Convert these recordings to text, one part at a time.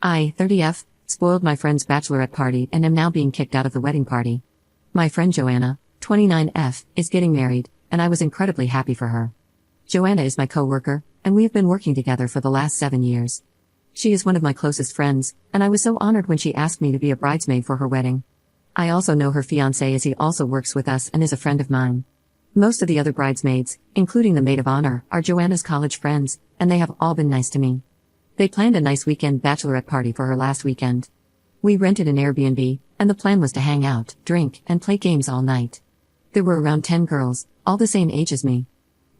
I, 30F, spoiled my friend's bachelorette party and am now being kicked out of the wedding party. My friend Joanna, 29F, is getting married, and I was incredibly happy for her. Joanna is my co-worker, and we have been working together for the last 7 years. She is one of my closest friends, and I was so honored when she asked me to be a bridesmaid for her wedding. I also know her fiancé as he also works with us and is a friend of mine. Most of the other bridesmaids, including the maid of honor, are Joanna's college friends, and they have all been nice to me. They planned a nice weekend bachelorette party for her last weekend. We rented an Airbnb, and the plan was to hang out, drink, and play games all night. There were around 10 girls, all the same age as me.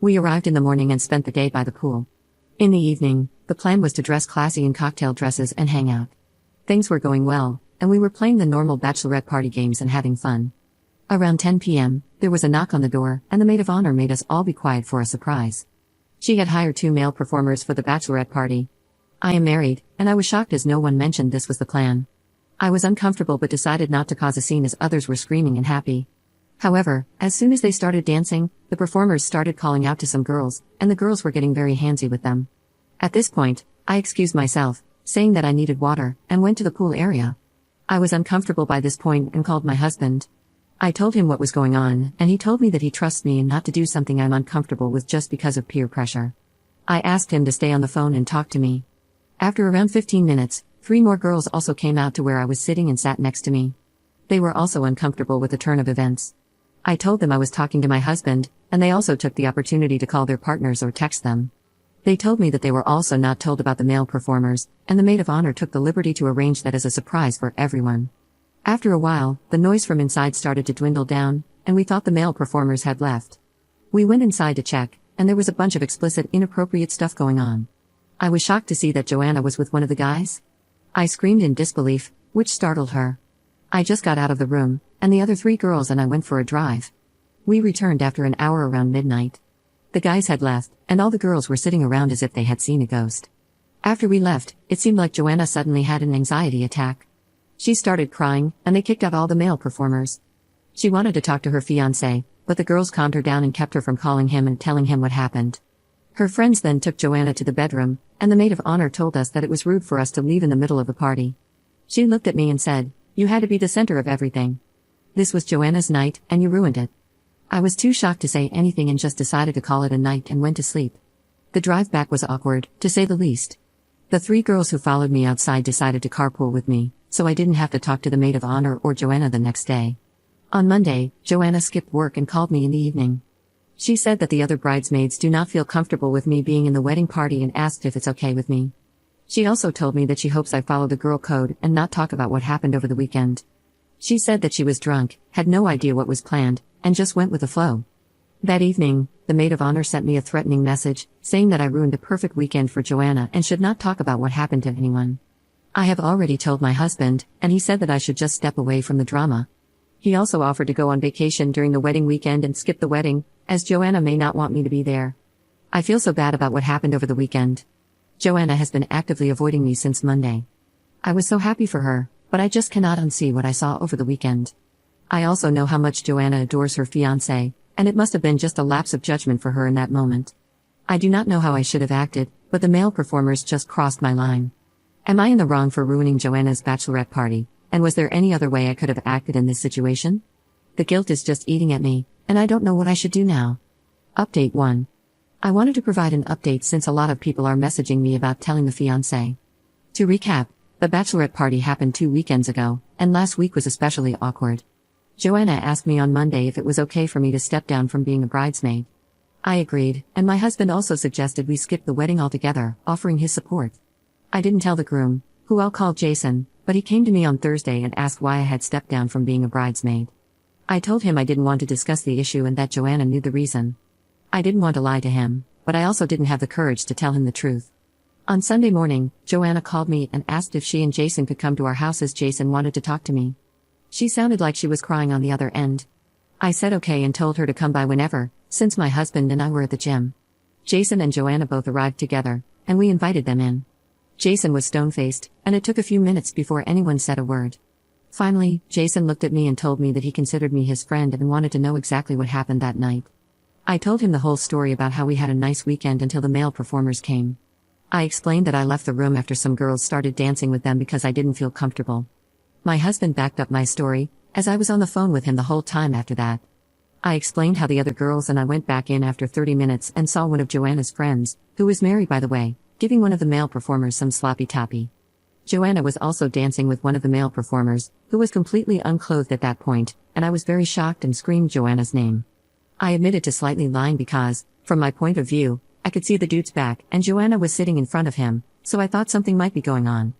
We arrived in the morning and spent the day by the pool. In the evening, the plan was to dress classy in cocktail dresses and hang out. Things were going well, and we were playing the normal bachelorette party games and having fun. Around 10 p.m., there was a knock on the door, and the maid of honor made us all be quiet for a surprise. She had hired 2 male performers for the bachelorette party. I am married, and I was shocked as no one mentioned this was the plan. I was uncomfortable but decided not to cause a scene as others were screaming and happy. However, as soon as they started dancing, the performers started calling out to some girls, and the girls were getting very handsy with them. At this point, I excused myself, saying that I needed water, and went to the pool area. I was uncomfortable by this point and called my husband. I told him what was going on, and he told me that he trusts me and not to do something I'm uncomfortable with just because of peer pressure. I asked him to stay on the phone and talk to me. After around 15 minutes, 3 more girls also came out to where I was sitting and sat next to me. They were also uncomfortable with the turn of events. I told them I was talking to my husband, and they also took the opportunity to call their partners or text them. They told me that they were also not told about the male performers, and the maid of honor took the liberty to arrange that as a surprise for everyone. After a while, the noise from inside started to dwindle down, and we thought the male performers had left. We went inside to check, and there was a bunch of explicit, inappropriate stuff going on. I was shocked to see that Joanna was with one of the guys. I screamed in disbelief, which startled her. I just got out of the room, and the other 3 girls and I went for a drive. We returned after an hour around midnight. The guys had left, and all the girls were sitting around as if they had seen a ghost. After we left, it seemed like Joanna suddenly had an anxiety attack. She started crying, and they kicked out all the male performers. She wanted to talk to her fiancé, but the girls calmed her down and kept her from calling him and telling him what happened. Her friends then took Joanna to the bedroom, and the maid of honor told us that it was rude for us to leave in the middle of the party. She looked at me and said, "You had to be the center of everything. This was Joanna's night, and you ruined it." I was too shocked to say anything and just decided to call it a night and went to sleep. The drive back was awkward, to say the least. The 3 girls who followed me outside decided to carpool with me, so I didn't have to talk to the maid of honor or Joanna the next day. On Monday, Joanna skipped work and called me in the evening. She said that the other bridesmaids do not feel comfortable with me being in the wedding party and asked if it's okay with me. She also told me that she hopes I follow the girl code and not talk about what happened over the weekend. She said that she was drunk, had no idea what was planned, and just went with the flow. That evening, the maid of honor sent me a threatening message, saying that I ruined a perfect weekend for Joanna and should not talk about what happened to anyone. I have already told my husband, and he said that I should just step away from the drama. He also offered to go on vacation during the wedding weekend and skip the wedding, as Joanna may not want me to be there. I feel so bad about what happened over the weekend. Joanna has been actively avoiding me since Monday. I was so happy for her, but I just cannot unsee what I saw over the weekend. I also know how much Joanna adores her fiancé, and it must have been just a lapse of judgment for her in that moment. I do not know how I should have acted, but the male performers just crossed my line. Am I in the wrong for ruining Joanna's bachelorette party, and was there any other way I could have acted in this situation? The guilt is just eating at me, and I don't know what I should do now. Update 1. I wanted to provide an update since a lot of people are messaging me about telling the fiancé. To recap, the bachelorette party happened 2 weekends ago, and last week was especially awkward. Joanna asked me on Monday if it was okay for me to step down from being a bridesmaid. I agreed, and my husband also suggested we skip the wedding altogether, offering his support. I didn't tell the groom, who I'll call Jason, but he came to me on Thursday and asked why I had stepped down from being a bridesmaid. I told him I didn't want to discuss the issue and that Joanna knew the reason. I didn't want to lie to him, but I also didn't have the courage to tell him the truth. On Sunday morning, Joanna called me and asked if she and Jason could come to our house as Jason wanted to talk to me. She sounded like she was crying on the other end. I said okay and told her to come by whenever, since my husband and I were at the gym. Jason and Joanna both arrived together, and we invited them in. Jason was stone-faced, and it took a few minutes before anyone said a word. Finally, Jason looked at me and told me that he considered me his friend and wanted to know exactly what happened that night. I told him the whole story about how we had a nice weekend until the male performers came. I explained that I left the room after some girls started dancing with them because I didn't feel comfortable. My husband backed up my story, as I was on the phone with him the whole time after that. I explained how the other girls and I went back in after 30 minutes and saw one of Joanna's friends, who was married by the way, giving one of the male performers some sloppy toppy. Joanna was also dancing with one of the male performers, who was completely unclothed at that point, and I was very shocked and screamed Joanna's name. I admitted to slightly lying because, from my point of view, I could see the dude's back and Joanna was sitting in front of him, so I thought something might be going on.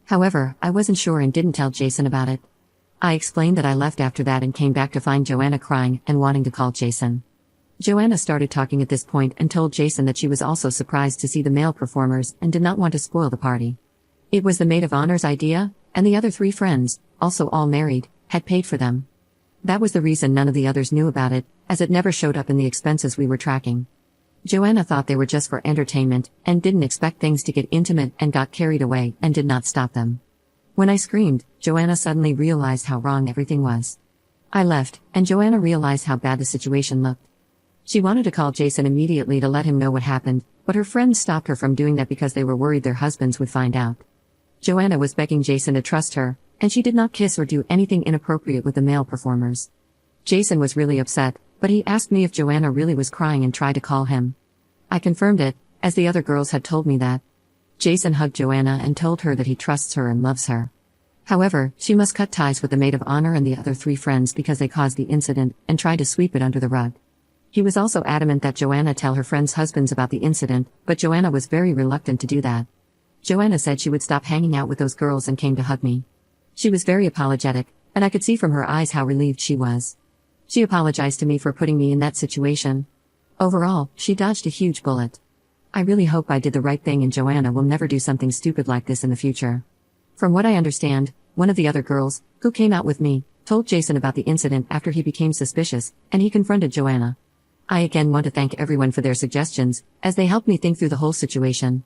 However, I wasn't sure and didn't tell Jason about it. I explained that I left after that and came back to find Joanna crying and wanting to call Jason. Joanna started talking at this point and told Jason that she was also surprised to see the male performers and did not want to spoil the party. It was the maid of honor's idea, and the other 3 friends, also all married, had paid for them. That was the reason none of the others knew about it, as it never showed up in the expenses we were tracking. Joanna thought they were just for entertainment, and didn't expect things to get intimate and got carried away and did not stop them. When I screamed, Joanna suddenly realized how wrong everything was. I left, and Joanna realized how bad the situation looked. She wanted to call Jason immediately to let him know what happened, but her friends stopped her from doing that because they were worried their husbands would find out. Joanna was begging Jason to trust her, and she did not kiss or do anything inappropriate with the male performers. Jason was really upset, but he asked me if Joanna really was crying and tried to call him. I confirmed it, as the other girls had told me that. Jason hugged Joanna and told her that he trusts her and loves her. However, she must cut ties with the maid of honor and the other 3 friends because they caused the incident and tried to sweep it under the rug. He was also adamant that Joanna tell her friends' husbands about the incident, but Joanna was very reluctant to do that. Joanna said she would stop hanging out with those girls and came to hug me. She was very apologetic, and I could see from her eyes how relieved she was. She apologized to me for putting me in that situation. Overall, she dodged a huge bullet. I really hope I did the right thing and Joanna will never do something stupid like this in the future. From what I understand, one of the other girls, who came out with me, told Jason about the incident after he became suspicious, and he confronted Joanna. I again want to thank everyone for their suggestions, as they helped me think through the whole situation.